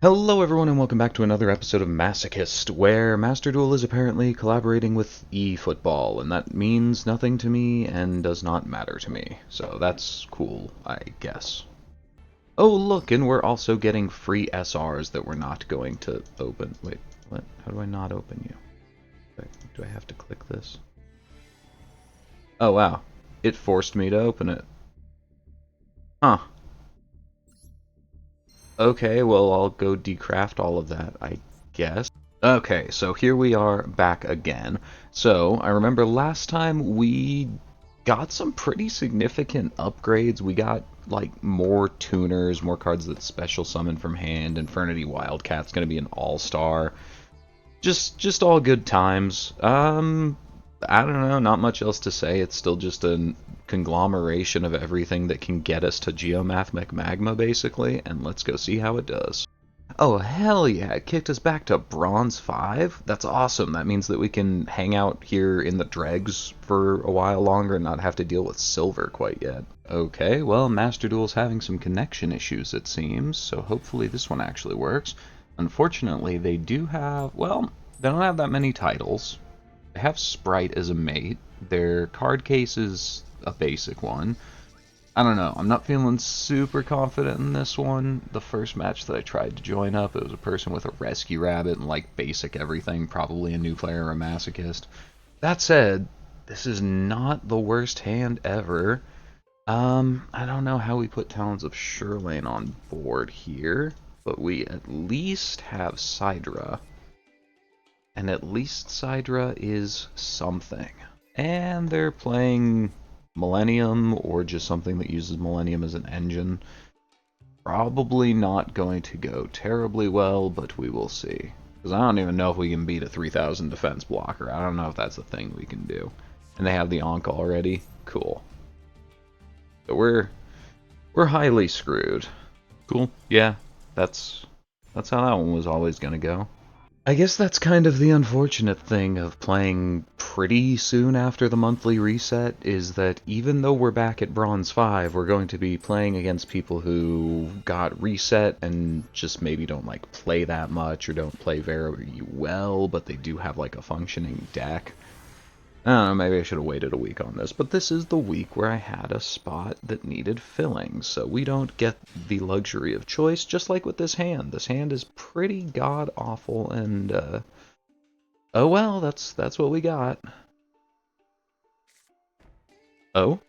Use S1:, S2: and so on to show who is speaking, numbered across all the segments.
S1: Hello everyone and welcome back to another episode of Masochist, where Master Duel is apparently collaborating with eFootball, and that means nothing to me and does not matter to me. So that's cool, I guess. Oh look, and we're also getting free SRs that we're not going to open. Wait, what? How do I not open you? Do I have to click this? Oh wow, it forced me to open it. Huh. Okay, well I'll go decraft all of that, I guess. Okay, so here we are back again. So, I remember last time we got some pretty significant upgrades. We got, like, more tuners, more cards that special summon from hand. Infernity Wildcat's gonna be an all-star. Just all good times. I don't know, not much else to say. It's still just a conglomeration of everything that can get us to Geomathmic Magma, basically, and let's go see how it does. Oh, hell yeah, it kicked us back to Bronze 5? That's awesome. That means that we can hang out here in the dregs for a while longer and not have to deal with Silver quite yet. Okay, well, Master Duel's having some connection issues, it seems, so hopefully this one actually works. Unfortunately, they do have, well, they don't have that many titles. They have Sprite as a mate. Their card case is a basic one. I don't know. I'm not feeling super confident in this one. The first match that I tried to join up, it was a person with a rescue rabbit and like basic everything, probably a new player or a masochist. That said, this is not the worst hand ever. I don't know how we put Talons of Shirlane on board here, but we at least have Sidra. And at least Sidra is something. And they're playing Millennium or just something that uses Millennium as an engine. Probably not going to go terribly well, but we will see. Because I don't even know if we can beat a 3000 defense blocker. I don't know if that's a thing we can do. And they have the Ankh already. Cool. So we're highly screwed. Cool. Yeah, that's how that one was always gonna go. I guess that's kind of the unfortunate thing of playing pretty soon after the monthly reset, is that even though we're back at Bronze 5, we're going to be playing against people who got reset and just maybe don't like play that much or don't play very well, but they do have like a functioning deck. I don't know, maybe I should have waited a week on this, but this is the week where I had a spot that needed filling, so we don't get the luxury of choice, just like with this hand. This hand is pretty god-awful, and, oh well, that's what we got. Oh?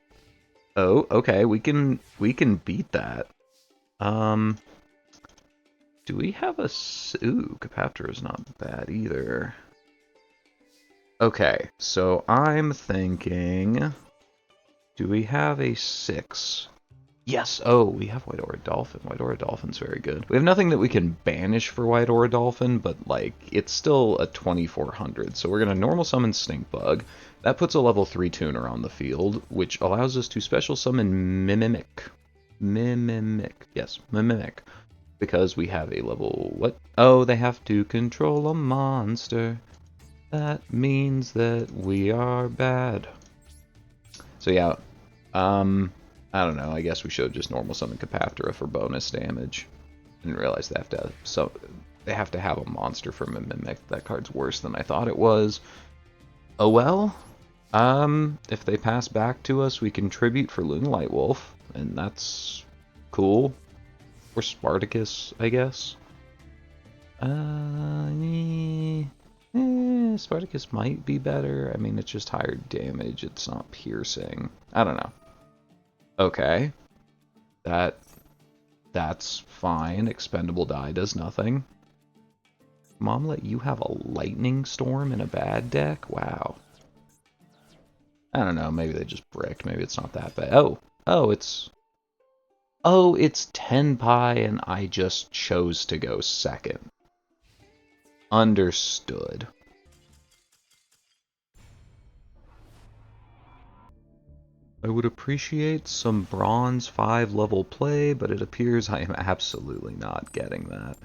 S1: Oh, okay, we can beat that. Um, do we have a... Ooh, Capaptor is not bad either. Okay, so I'm thinking... Do we have a 6? Yes! Oh, we have White Aura Dolphin. White Aura Dolphin's very good. We have nothing that we can banish for White Aura Dolphin, but, like, it's still a 2400, so we're gonna normal summon Stink Bug. That puts a level 3 tuner on the field, which allows us to special summon Mimic. Mimic. Yes, Mimic. Because we have a level... What? Oh, they have to control a monster. That means that we are bad. So yeah, I don't know. I guess we should have just normal summon Capaptora for bonus damage. Didn't realize they have to have a monster for Mimic. That card's worse than I thought it was. Oh well. If they pass back to us, we can tribute for Lunalight Wolf, and that's cool. Or Spartacus, I guess. Spartacus might be better. I mean, it's just higher damage. It's not piercing. I don't know. Okay. That's fine. Expendable die does nothing. Mom let you have a lightning storm in a bad deck? Wow. I don't know. Maybe they just bricked. Maybe it's not that bad. Oh, it's 10 pi and I just chose to go second. Understood. I would appreciate some Bronze 5 level play, but it appears I am absolutely not getting that.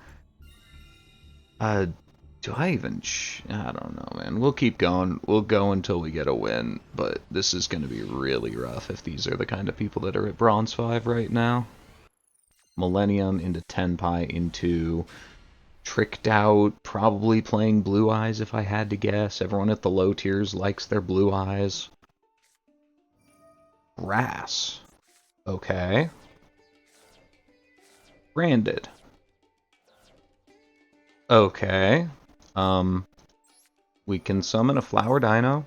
S1: Do I even... I don't know, man. We'll keep going. We'll go until we get a win, but this is going to be really rough if these are the kind of people that are at Bronze 5 right now. Millennium into 10 pi into tricked out, probably playing Blue Eyes if I had to guess. Everyone at the low tiers likes their Blue Eyes. Brass. Okay. Branded. Okay. We can summon a Flower Dino.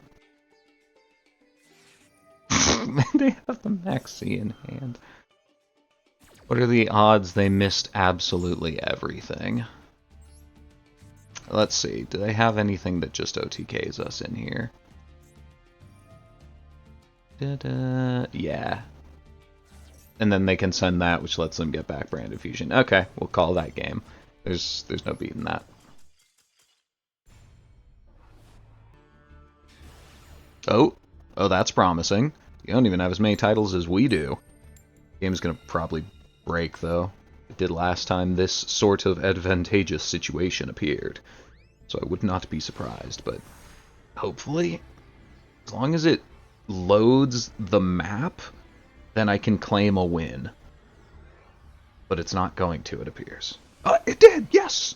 S1: They have the Maxi in hand. What are the odds they missed absolutely everything? Let's see. Do they have anything that just OTKs us in here? Yeah. And then they can send that, which lets them get back Branded Fusion. Okay, we'll call that game. There's no beating that. Oh, that's promising. You don't even have as many titles as we do. Game's gonna probably break, though. It did last time this sort of advantageous situation appeared. So I would not be surprised, but hopefully, as long as it loads the map, then I can claim a win. But it's not going to, it appears. It did! Yes!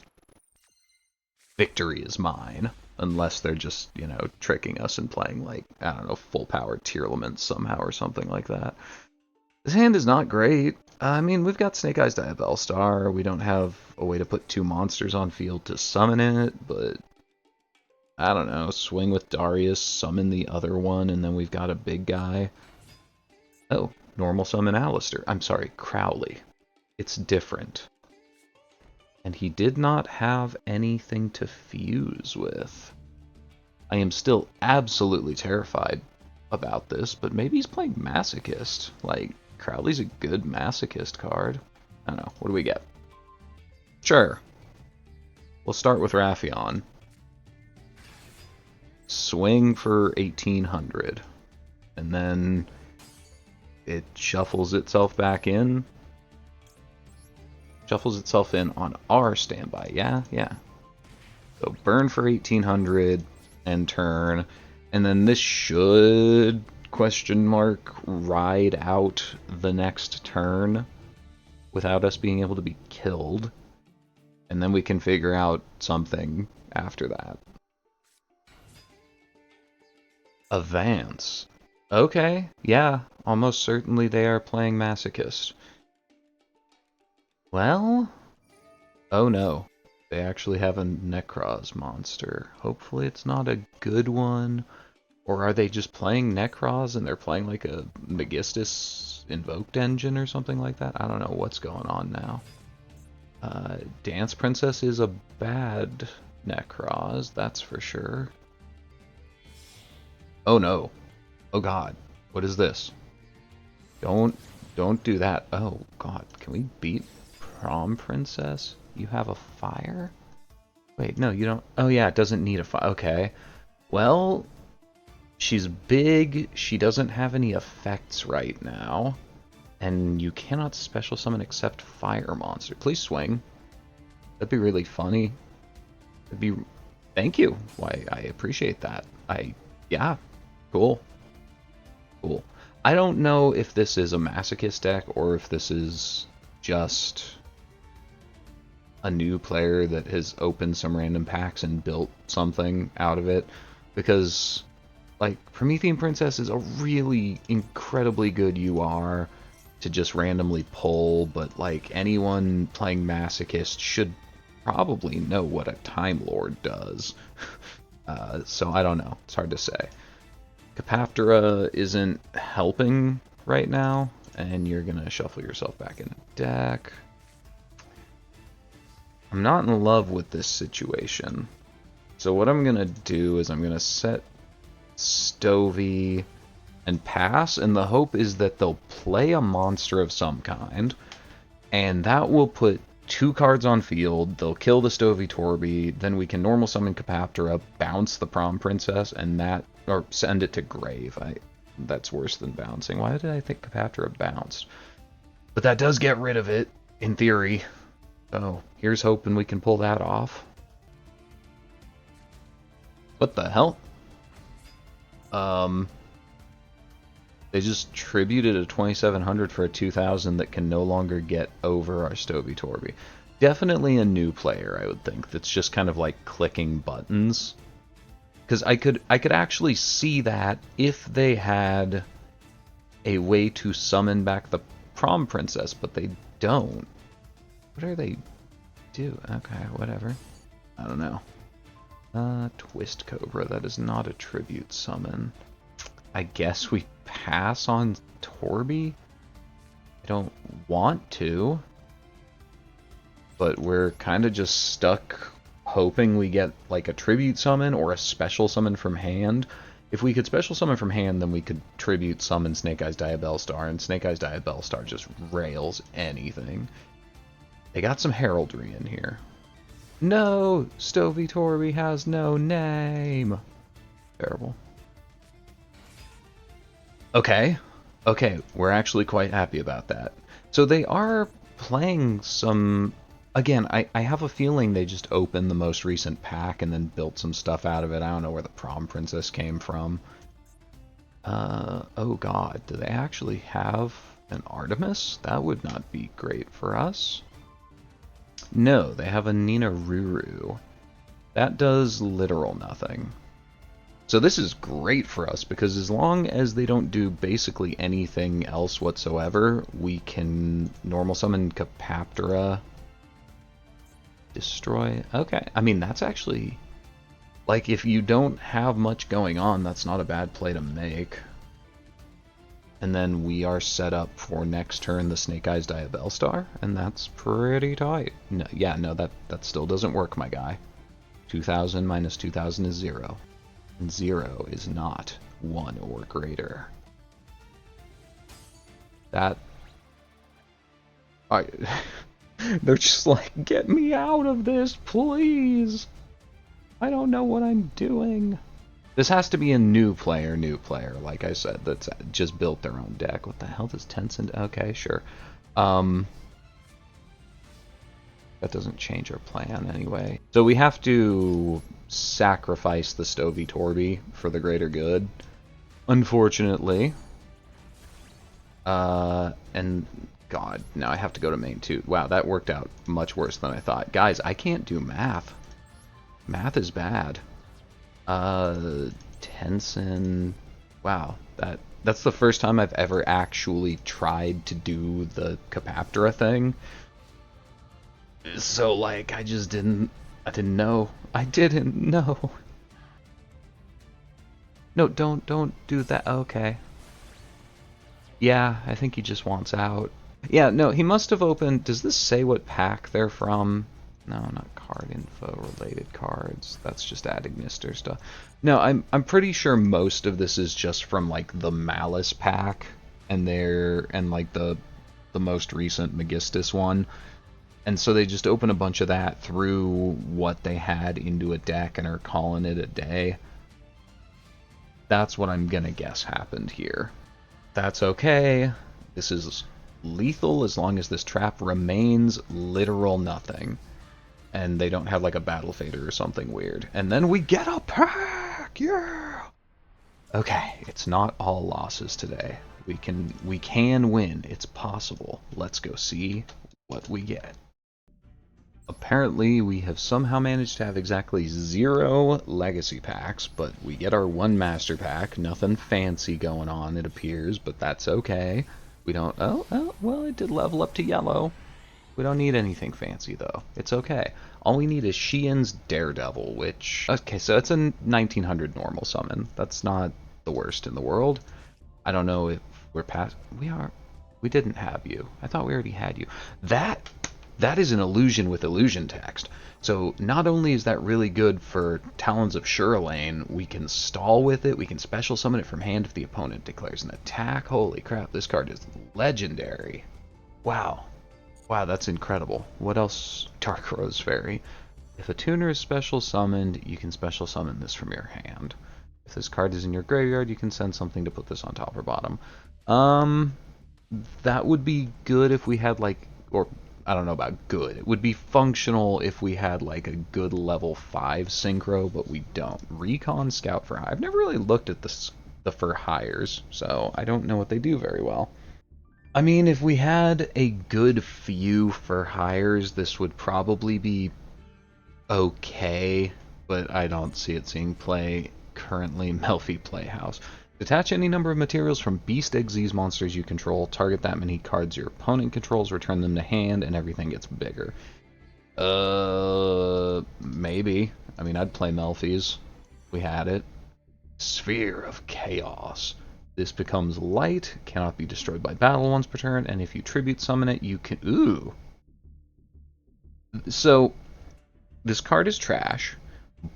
S1: Victory is mine. Unless they're just, you know, tricking us and playing, like, I don't know, full-power Tearlaments somehow or something like that. This hand is not great. I mean, we've got Snake Eyes Diabell Star. We don't have a way to put 2 monsters on field to summon it, but I don't know. Swing with Darius, summon the other one, and then we've got a big guy. Oh, normal summon Alistair. I'm sorry, Crowley. It's different. And he did not have anything to fuse with. I am still absolutely terrified about this, but maybe he's playing Masochist. Like, Crowley's a good Masochist card. I don't know. What do we get? Sure. We'll start with Raffion. Swing for 1800. And then it shuffles itself back in. Shuffles itself in on our standby. Yeah. So burn for 1800 and turn. And then this should, question mark, ride out the next turn without us being able to be killed. And then we can figure out something after that. Advance. Okay, yeah, almost certainly they are playing Masochist. Well, oh no, they actually have a Necroz monster. Hopefully it's not a good one. Or are they just playing Necroz and they're playing like a Megistus Invoked Engine or something like that? I don't know what's going on now. Dance Princess is a bad Necroz, that's for sure. Oh no. Oh god. What is this? Don't do that. Oh god. Can we beat Prom Princess? You have a fire? Wait, no, you don't. Oh yeah, it doesn't need a fire. Okay. Well, she's big. She doesn't have any effects right now. And you cannot special summon except fire monster. Please swing. That'd be really funny. It'd be... Thank you. Why, I appreciate that. Yeah. Cool. Cool. I don't know if this is a Masochist deck or if this is just a new player that has opened some random packs and built something out of it. Because, like, Promethean Princess is a really incredibly good UR to just randomly pull, but, like, anyone playing Masochist should probably know what a Time Lord does. So I don't know. It's hard to say. Capaptera isn't helping right now, and you're going to shuffle yourself back in the deck. I'm not in love with this situation. So what I'm going to do is I'm going to set Stovey and pass, and the hope is that they'll play a monster of some kind, and that will put 2 cards on field. They'll kill the Stovey Torby, then we can normal summon Capaptera, bounce the Prom Princess, and that, or send it to grave. That's worse than bouncing. Why did I think Capaptera bounced? But that does get rid of it, in theory. Oh, here's hoping we can pull that off. What the hell? They just tributed a 2700 for a 2000 that can no longer get over our Stovey Torby. Definitely a new player, I would think, that's just kind of like clicking buttons. Because I could actually see that if they had a way to summon back the prom princess, but they don't. What are they do? Okay, whatever. I don't know. Twist Cobra, that is not a tribute summon. I guess we pass on Torby? I don't want to, but we're kind of just stuck hoping we get like a tribute summon or a special summon from hand. If we could special summon from hand, then we could tribute summon Snake Eyes Diabell Star, and Snake Eyes Diabell Star just rails anything. They got some heraldry in here. No! Stovey Torby has no name! Terrible. Okay. Okay, we're actually quite happy about that. So they are playing some... Again, I have a feeling they just opened the most recent pack and then built some stuff out of it. I don't know where the prom princess came from. Oh god, do they actually have an Artemis? That would not be great for us. No, they have a Nina Ruru. That does literal nothing. So this is great for us, because as long as they don't do basically anything else whatsoever, we can normal summon Capaptora. Destroy. Okay, I mean, that's actually... Like, if you don't have much going on, that's not a bad play to make. And then we are set up for next turn the Snake Eyes Diabell Star, and that's pretty tight. No, yeah, no, that still doesn't work, my guy. 2000 minus 2000 is 0. And 0 is not 1 or greater. That... They're just like, get me out of this, please! I don't know what I'm doing. This has to be a new player, like I said, that's just built their own deck. What the hell does Tencent... Okay, sure. That doesn't change our plan anyway. So we have to sacrifice the Stovey Torby for the greater good, unfortunately. And god, now I have to go to main 2. Wow, that worked out much worse than I thought. Guys, I can't do math. Math is bad. Tencent... Wow, that's the first time I've ever actually tried to do the Capaptora thing. So, like, I didn't know. I didn't know. No, don't do that. Okay. Yeah, I think he just wants out. Yeah, no, he must have opened... Does this say what pack they're from? No, not card info related cards. That's just adding Mister stuff. No, I'm pretty sure most of this is just from like the Malice pack and like the most recent Megistus one. And so they just open a bunch of that through what they had into a deck and are calling it a day. That's what I'm gonna guess happened here. That's okay. This is lethal as long as this trap remains literal nothing. And they don't have like a battle fader or something weird. And then we get a pack! Yeah! Okay, it's not all losses today. We can win. It's possible. Let's go see what we get. Apparently, we have somehow managed to have exactly 0 legacy packs, but we get our 1 master pack. Nothing fancy going on, it appears, but that's okay. We don't... Oh, well, it did level up to yellow. We don't need anything fancy, though. It's okay. All we need is Xian's Daredevil, which... Okay, so it's a 1900 normal summon. That's not the worst in the world. I don't know if we're past... We didn't have you. I thought we already had you. That is an illusion with illusion text. So not only is that really good for Talons of Shurlane, we can stall with it, we can special summon it from hand if the opponent declares an attack. Holy crap, this card is legendary. Wow. Wow, that's incredible. What else? Dark Rose Fairy. If a tuner is special summoned, you can special summon this from your hand. If this card is in your graveyard, you can send something to put this on top or bottom. That would be good if we had like, or I don't know about good. It would be functional if we had like a good level 5 synchro, but we don't. Recon Scout for hire. I've never really looked at the for hires, so I don't know what they do very well. I mean, if we had a good few for hires, this would probably be okay, but I don't see it seeing play currently. Melfi Playhouse. Detach any number of materials from beast Xyz monsters you control, target that many cards your opponent controls, return them to hand, and everything gets bigger. Maybe. I mean, I'd play Melfi's. We had it. Sphere of Chaos. This becomes light, cannot be destroyed by battle once per turn, and if you tribute summon it, you can... Ooh! So, this card is trash,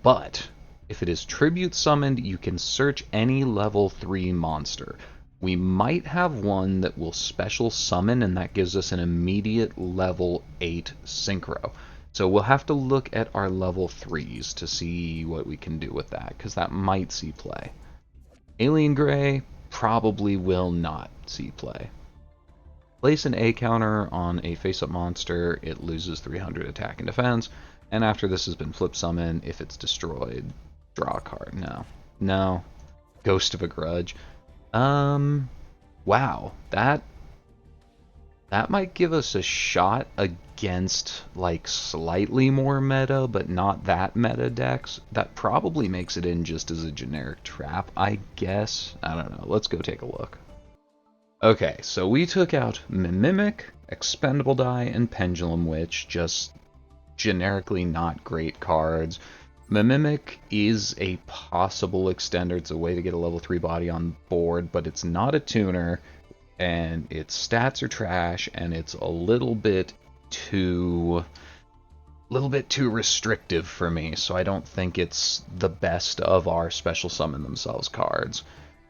S1: but if it is tribute summoned, you can search any level 3 monster. We might have one that will special summon, and that gives us an immediate level 8 synchro. So we'll have to look at our level 3s to see what we can do with that, because that might see play. Alien Gray probably will not see play. Place an A counter on a face-up monster, it loses 300 attack and defense, and after this has been flip summoned, if it's destroyed, draw a card. No. No. Ghost of a Grudge. Wow. That might give us a shot against, like, slightly more meta, but not that meta decks. That probably makes it in just as a generic trap, I guess. I don't know. Let's go take a look. Okay, so we took out Mimic, Expendable Die, and Pendulum Witch, just generically not great cards. Mimic is a possible extender. It's a way to get a level 3 body on board, but it's not a tuner, and its stats are trash, and it's a little bit too restrictive for me, so I don't think it's the best of our special summon themselves cards.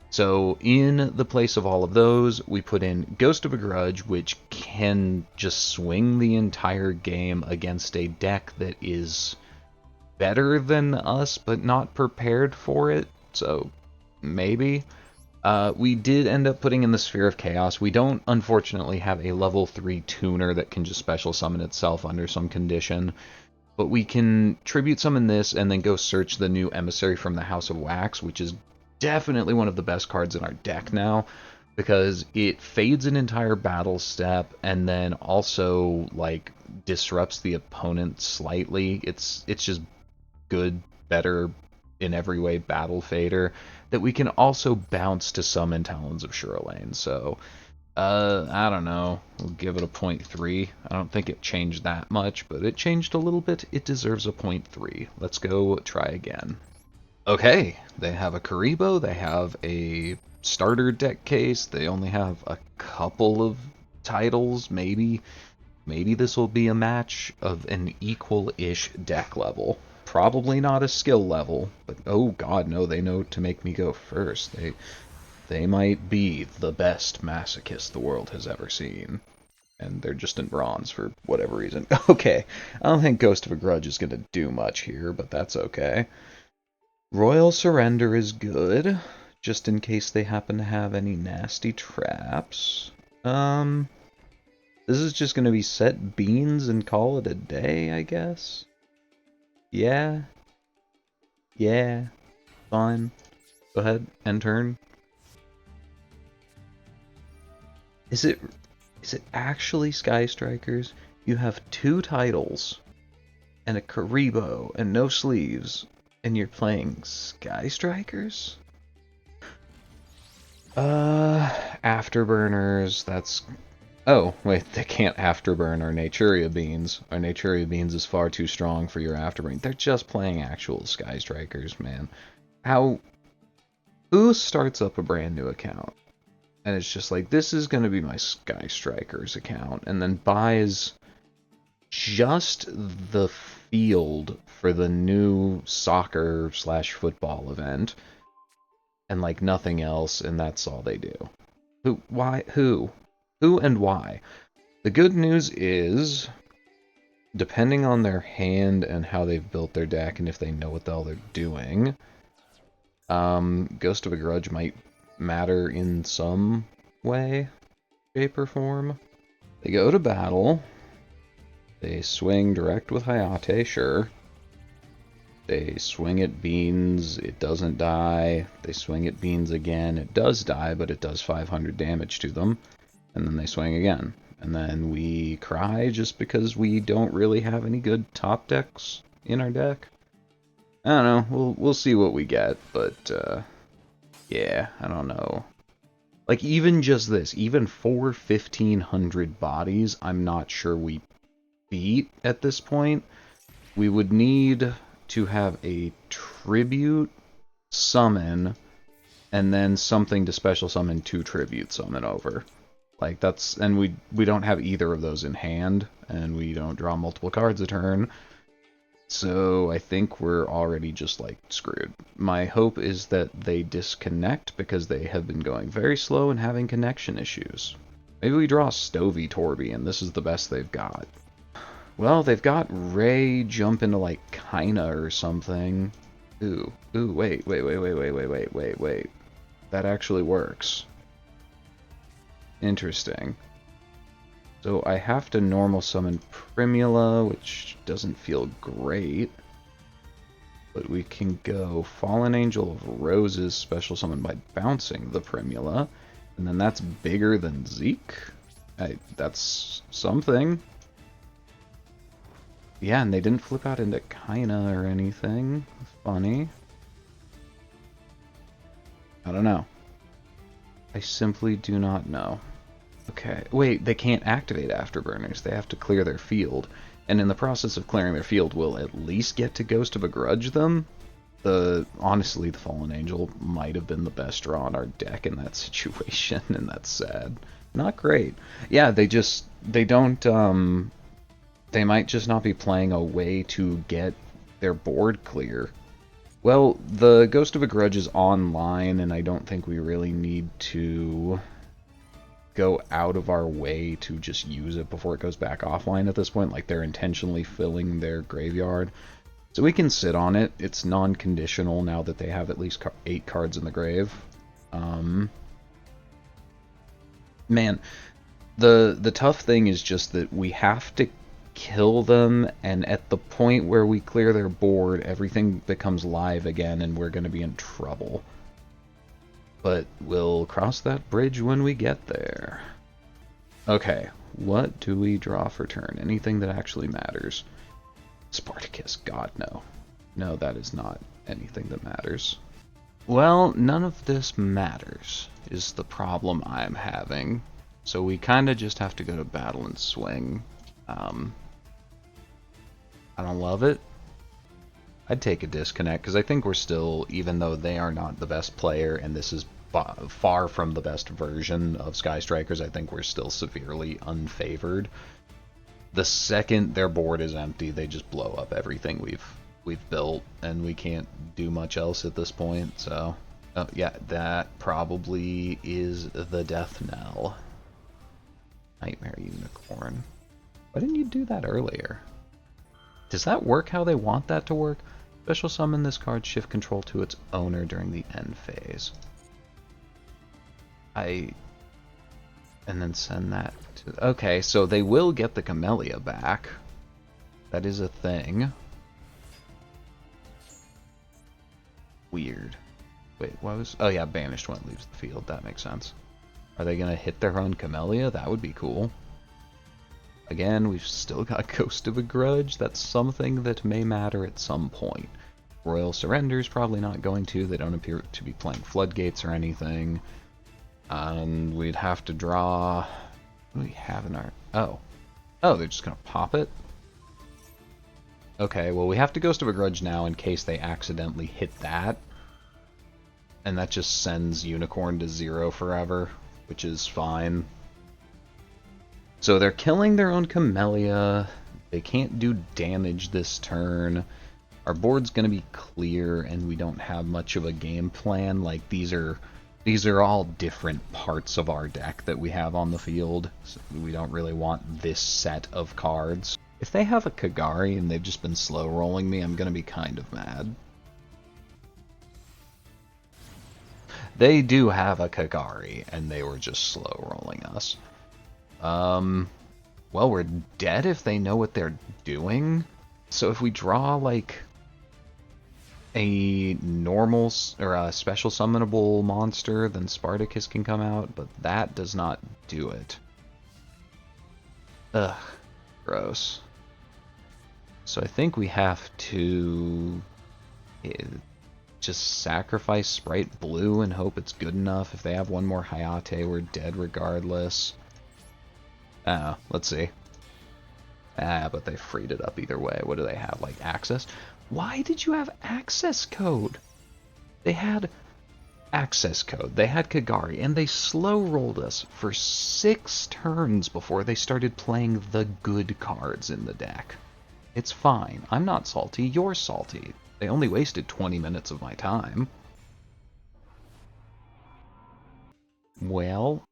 S1: So in the place of all of those, we put in Ghost of a Grudge, which can just swing the entire game against a deck that is better than us, but not prepared for it. So maybe. We did end up putting in the Sphere of Chaos. We don't, unfortunately, have a level 3 tuner that can just special summon itself under some condition. But we can tribute summon this and then go search the new Emissary from the House of Wax, which is definitely one of the best cards in our deck now, because it fades an entire battle step and then also, like, disrupts the opponent slightly. It's just good, better in every way battle fader that we can also bounce to summon Talons of Shuralain. So I don't know, we'll give it a 0.3. I don't think it changed that much, but it changed a little bit. It deserves a 0.3. Let's go try again. Okay, they have a Karibo, they have a starter deck case, they only have a couple of titles, maybe this will be a match of an equal-ish deck level. Probably not a skill level, but oh god, no, they know to make me go first. They might be the best masochist the world has ever seen. And they're just in bronze for whatever reason. Okay, I don't think Ghost of a Grudge is going to do much here, but that's okay. Royal Surrender is good, just in case they happen to have any nasty traps. This is just going to be set beans and call it a day, I guess? Yeah. Yeah. Fine. Go ahead, end turn. Is it actually Sky Strikers? You have 2 titles, and a Karibo, and no sleeves, and you're playing Sky Strikers? Afterburners, that's... Oh, wait, they can't afterburn our Naturia Beans. Our Naturia Beans is far too strong for your afterburn. They're just playing actual Sky Strikers, man. Who starts up a brand new account? And it's just like, this is going to be my Sky Strikers account, and then buys just the field for the new soccer/football event, and like nothing else, and that's all they do. Who and why? The good news is, depending on their hand and how they've built their deck, and if they know what the hell they're doing, Ghost of a Grudge might matter in some way, shape, or form. They go to battle. They swing direct with Hayate, sure. They swing at Beans, it doesn't die. They swing at Beans again, it does die, but it does 500 damage to them. And then they swing again. And then we cry just because we don't really have any good top decks in our deck. I don't know. We'll see what we get, but yeah, I don't know. Like even just this, even for 1,500 bodies, I'm not sure we beat at this point. We would need to have a tribute summon and then something to special summon to tribute summon over. Like that's, and we don't have either of those in hand, and we don't draw multiple cards a turn. So I think we're already just like screwed. My hope is that they disconnect because they have been going very slow and having connection issues. Maybe we draw Stovey Torby and this is the best they've got. Well, they've got Ray jump into like Kaina or something. Ooh, wait. That actually works. Interesting. So I have to normal summon Primula, which doesn't feel great. But we can go Fallen Angel of Roses, special summon by bouncing the Primula. And then that's bigger than Zeke. That's something. Yeah, and they didn't flip out into Kaina or anything. Funny. I don't know. I simply do not know. Okay, wait, they can't activate Afterburners. They have to clear their field. And in the process of clearing their field, we'll at least get to Ghost of Begrudge them. Honestly, the Fallen Angel might have been the best draw on our deck in that situation, and that's sad. Not great. Yeah, they don't, they might just not be playing a way to get their board clear. Well, the Ghost of Begrudge is online, and I don't think we really need to go out of our way to just use it before it goes back offline at this point. Like, they're intentionally filling their graveyard. So we can sit on it. It's non-conditional now that they have at least 8 cards in the grave. Man, the tough thing is just that we have to kill them, and at the point where we clear their board, everything becomes live again, and we're going to be in trouble. But we'll cross that bridge when we get there. Okay, what do we draw for turn? Anything that actually matters. Spartacus, God, no. No, that is not anything that matters. Well, none of this matters, is the problem I'm having. So we kind of just have to go to battle and swing. I don't love it. I'd take a disconnect, because I think we're still, even though they are not the best player, and this is far from the best version of Sky Strikers, I think we're still severely unfavored. The second their board is empty, they just blow up everything we've built, and we can't do much else at this point, so... Oh, yeah, that probably is the death knell. Nightmare Unicorn. Why didn't you do that earlier? Does that work how they want that to work? Special summon this card, shift control to its owner during the end phase. And then send that to... Okay, so they will get the Camellia back. That is a thing. Weird. Wait, what was... Oh yeah, banished one leaves the field. That makes sense. Are they going to hit their own Camellia? That would be cool. Again, we've still got Ghost of Begrudge. That's something that may matter at some point. Royal Surrender's probably not going to. They don't appear to be playing Floodgates or anything. And we'd have to draw... What do we have in our... Oh. Oh, they're just going to pop it? Okay, well we have to Ghost of Begrudge now in case they accidentally hit that. And that just sends Unicorn to 0 forever, which is fine. So they're killing their own Camellia. They can't do damage this turn. Our board's going to be clear, and we don't have much of a game plan. Like, these are all different parts of our deck that we have on the field. So we don't really want this set of cards. If they have a Kagari and they've just been slow rolling me, I'm going to be kind of mad. They do have a Kagari, and they were just slow rolling us. Well, we're dead if they know what they're doing. So if we draw, like... a normal or a special summonable monster, then Spartacus can come out, but that does not do it. Ugh, gross. So I think we have to just sacrifice Sprite Blue and hope it's good enough. If they have one more Hayate, we're dead regardless. Let's see. But they freed it up either way. What do they have? Like access? Why did you have access code? They had access code. They had Kagari, and they slow rolled us for 6 turns before they started playing the good cards in the deck. It's fine. I'm not salty. You're salty. They only wasted 20 minutes of my time. Well,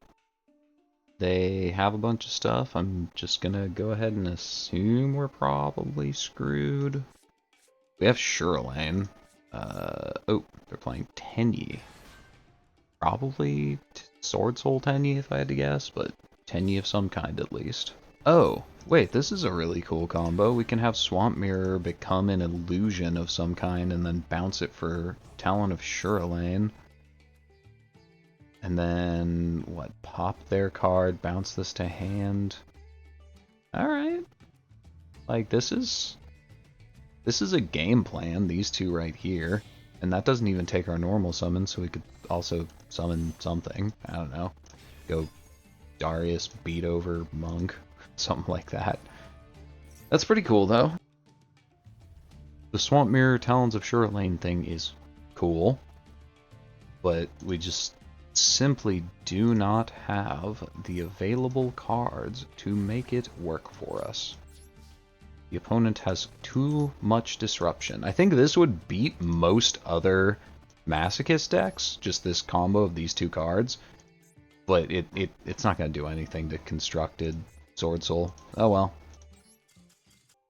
S1: they have a bunch of stuff. I'm just gonna go ahead and assume we're probably screwed. We have Shurlane. Oh, they're playing Tenyi. Probably Sword Soul Tenyi if I had to guess, but Tenyi of some kind at least. Oh, wait, this is a really cool combo. We can have Swamp Mirror become an illusion of some kind and then bounce it for Talon of Shurlane. And then, what, pop their card, bounce this to hand. Alright. Like, this is a game plan, these two right here. And that doesn't even take our normal summon, so we could also summon something. I don't know. Go Darius, beat over Monk, something like that. That's pretty cool, though. The Swamp Mirror Talons of Shurlane thing is cool. But we just simply do not have the available cards to make it work for us. The opponent has too much disruption. I think this would beat most other Masochist decks, just this combo of these two cards. But it's not going to do anything to Constructed Sword Soul. Oh well.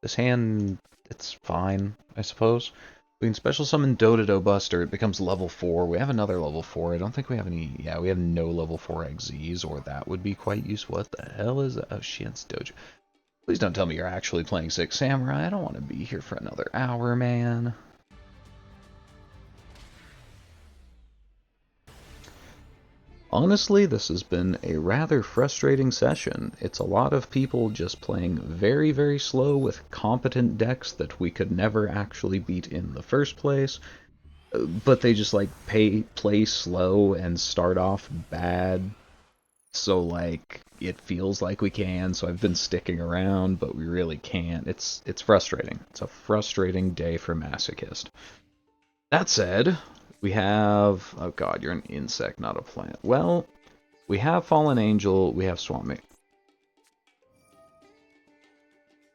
S1: This hand, it's fine, I suppose. We can special summon Dododo Buster. It becomes level 4. We have another level 4. I don't think we have any... Yeah, we have no level 4 XZs, or that would be quite useful. What the hell is that? Oh, Shin's Dojo. Please don't tell me you're actually playing Six Samurai. I don't want to be here for another hour, man. Honestly, this has been a rather frustrating session. It's a lot of people just playing very, very slow with competent decks that we could never actually beat in the first place. But they just, like, play slow and start off bad. So, like, it feels like we can, so I've been sticking around, but we really can't. It's frustrating. It's a frustrating day for Masochist. That said, we have... Oh god, you're an insect, not a plant. Well, we have Fallen Angel, we have Swamp Mirror.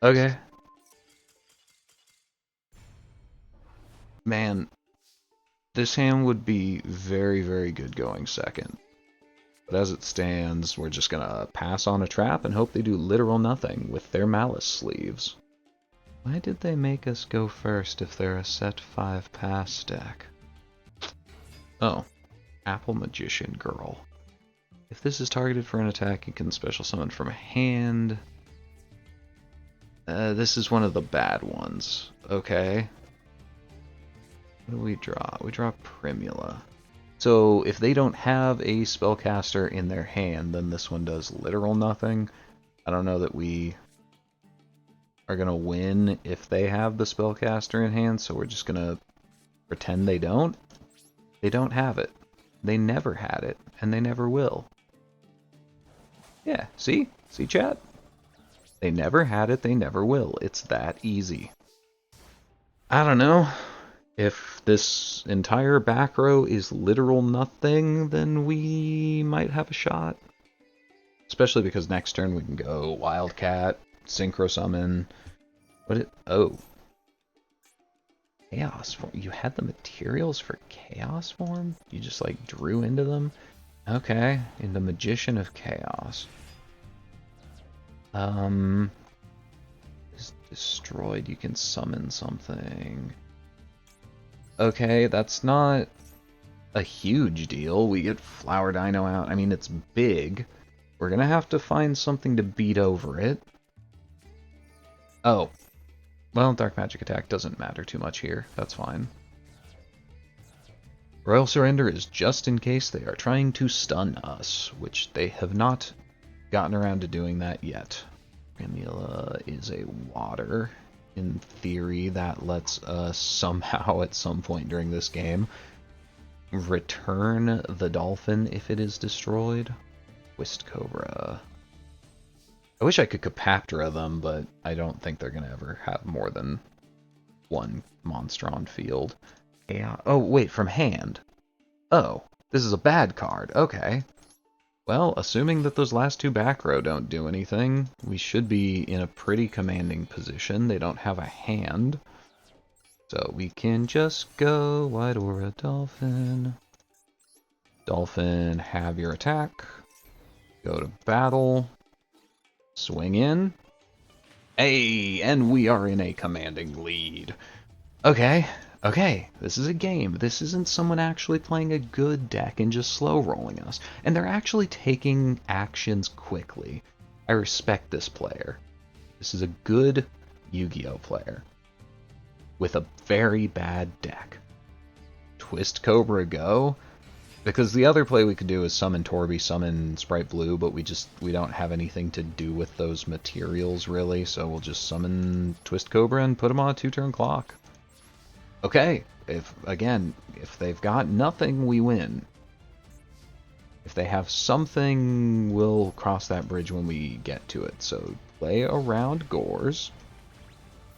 S1: Okay. Man, this hand would be very, very good going second. But as it stands, we're just gonna pass on a trap and hope they do literal nothing with their Malice sleeves. Why did they make us go first if they're a set 5 pass deck? Oh, Apple Magician Girl. If this is targeted for an attack, you can special summon from a hand. This is one of the bad ones. Okay. What do we draw? We draw Primula. So if they don't have a spellcaster in their hand, then this one does literal nothing. I don't know that we are going to win if they have the spellcaster in hand, so we're just going to pretend they don't. They don't have it. They never had it, and they never will. Yeah, see? See, chat? They never had it, they never will. It's that easy. I don't know. If this entire back row is literal nothing, then we might have a shot. Especially because next turn we can go Wildcat, Synchro Summon. Oh. Chaos Form. You had the materials for Chaos Form? You just like drew into them? Okay, in the Magician of Chaos. Is destroyed, you can summon something. Okay, that's not a huge deal. We get Flower Dino out. I mean, it's big. We're gonna have to find something to beat over it. Oh. Well, Dark Magic Attack doesn't matter too much here. That's fine. Royal Surrender is just in case they are trying to stun us, which they have not gotten around to doing that yet. Primula is a water. In theory, that lets us somehow at some point during this game return the dolphin if it is destroyed. Twist Cobra. I wish I could Capaptra them, but I don't think they're going to ever have more than one monster on field. Yeah. Oh, wait, from hand. Oh, this is a bad card. Okay. Well, assuming that those last two back row don't do anything, we should be in a pretty commanding position. They don't have a hand. So we can just go White Aura Dolphin. Dolphin, have your attack. Go to battle. Swing in. Hey, and we are in a commanding lead. Okay, okay, this is a game. This isn't someone actually playing a good deck and just slow rolling us. And they're actually taking actions quickly. I respect this player. This is a good Yu-Gi-Oh player with a very bad deck. Twist Cobra go. Because the other play we could do is summon Torby, summon Sprite Blue, but we don't have anything to do with those materials really, so we'll just summon Twist Cobra and put them on a 2-turn clock. Okay, if they've got nothing, we win. If they have something, we'll cross that bridge when we get to it. So play around Gores.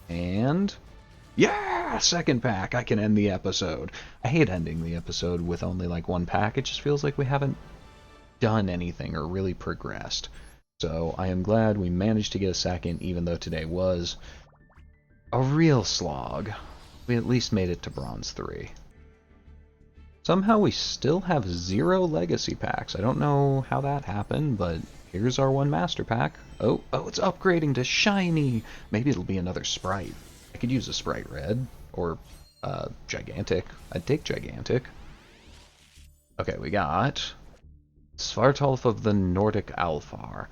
S1: And yeah, second pack. I can end the episode. I hate ending the episode with only like one pack. It just feels like we haven't done anything or really progressed. So I am glad we managed to get a second, even though today was a real slog. We at least made it to Bronze 3. Somehow we still have 0 Legacy packs. I don't know how that happened, but here's our one Master Pack. Oh, it's upgrading to Shiny! Maybe it'll be another Sprite. I could use a Sprite Red, or Gigantic. I'd take Gigantic. Okay, we got Svartalf of the Nordic Alfar.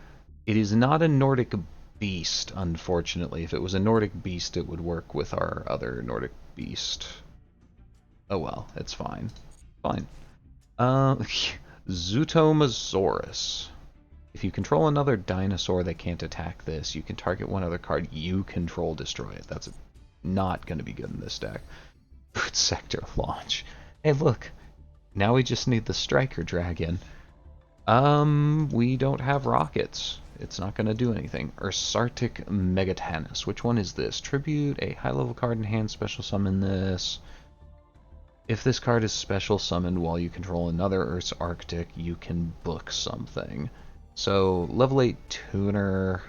S1: It is not a Nordic beast, unfortunately. If it was a Nordic beast, it would work with our other Nordic beast. Oh well, it's fine. Fine. Zutomasaurus. If you control another dinosaur that can't attack this, you can target one other card you control, destroy it. That's not going to be good in this deck. Root Sector launch. Hey, look. Now we just need the Striker Dragon. We don't have rockets. It's not going to do anything. Ursartic Megatanus. Which one is this? Tribute a high-level card in hand, special summon this. If this card is special summoned while you control another Earth's Arctic, you can book something. So, level 8 tuner.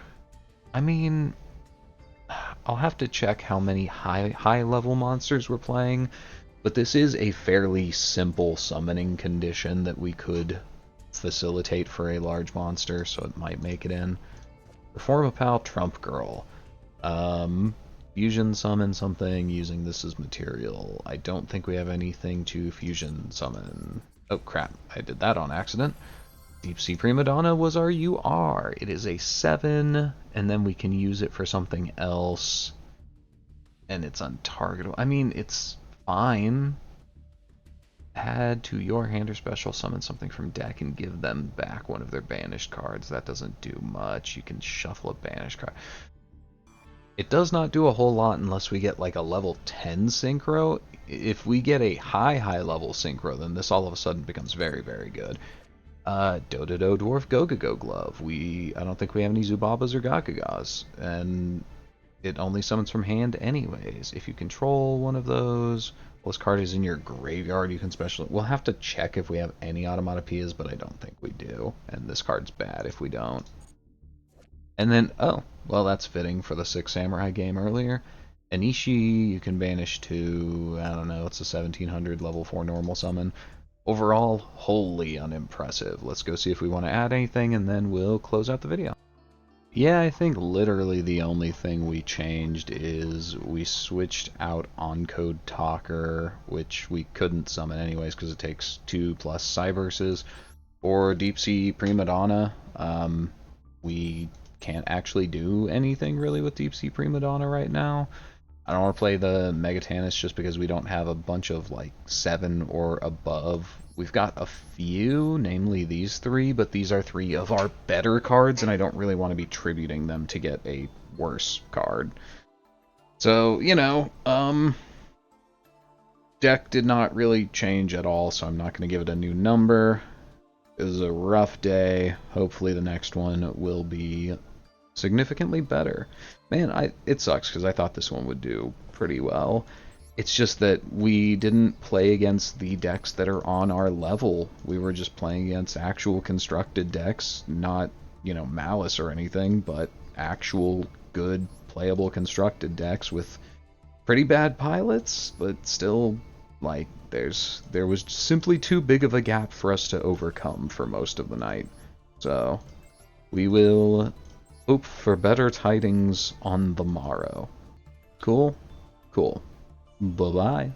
S1: I mean, I'll have to check how many high-level monsters we're playing, but this is a fairly simple summoning condition that we could facilitate for a large monster, so it might make it in. Perform a Pal Trump Girl. Fusion summon something using this as material. I don't think we have anything to fusion summon. Oh crap, I did that on accident. Deep Sea Prima Donna was our UR. It is a 7, and then we can use it for something else. And it's untargetable. I mean, it's fine. Add to your hand or special summon something from deck and give them back one of their banished cards. That doesn't do much. You can shuffle a banished card. It does not do a whole lot unless we get like a level 10 synchro. If we get a high level synchro, then this all of a sudden becomes very, very good. Dododo Dwarf Go-Go Glove. I don't think we have any Zubabas or Gagagas, and it only summons from hand anyways. If you control one of those, well, this card is in your graveyard, you can special. We'll have to check if we have any Automatopoeias, but I don't think we do. And this card's bad if we don't. And then, oh, well, that's fitting for the 6 Samurai game earlier. Anishi, you can banish to, I don't know, it's a 1700 level 4 normal summon. Overall, wholly unimpressive. Let's go see if we want to add anything, and then we'll close out the video. Yeah, I think literally the only thing we changed is we switched out Encode Talker, which we couldn't summon anyways because it takes 2+ Cyberses, or Deep Sea Prima Donna. We can't actually do anything really with Deep Sea Prima Donna right now. I don't want to play the Megatannis just because we don't have a bunch of like 7 or above. We've got a few, namely these 3, but these are 3 of our better cards, and I don't really want to be tributing them to get a worse card. So, deck did not really change at all, so I'm not going to give it a new number. It was a rough day. Hopefully the next one will be significantly better. Man, it sucks because I thought this one would do pretty well. It's just that we didn't play against the decks that are on our level. We were just playing against actual constructed decks, not, malice or anything, but actual good playable constructed decks with pretty bad pilots, but still, like, there was simply too big of a gap for us to overcome for most of the night. So, we will hope for better tidings on the morrow. Cool? Cool. Bye-bye.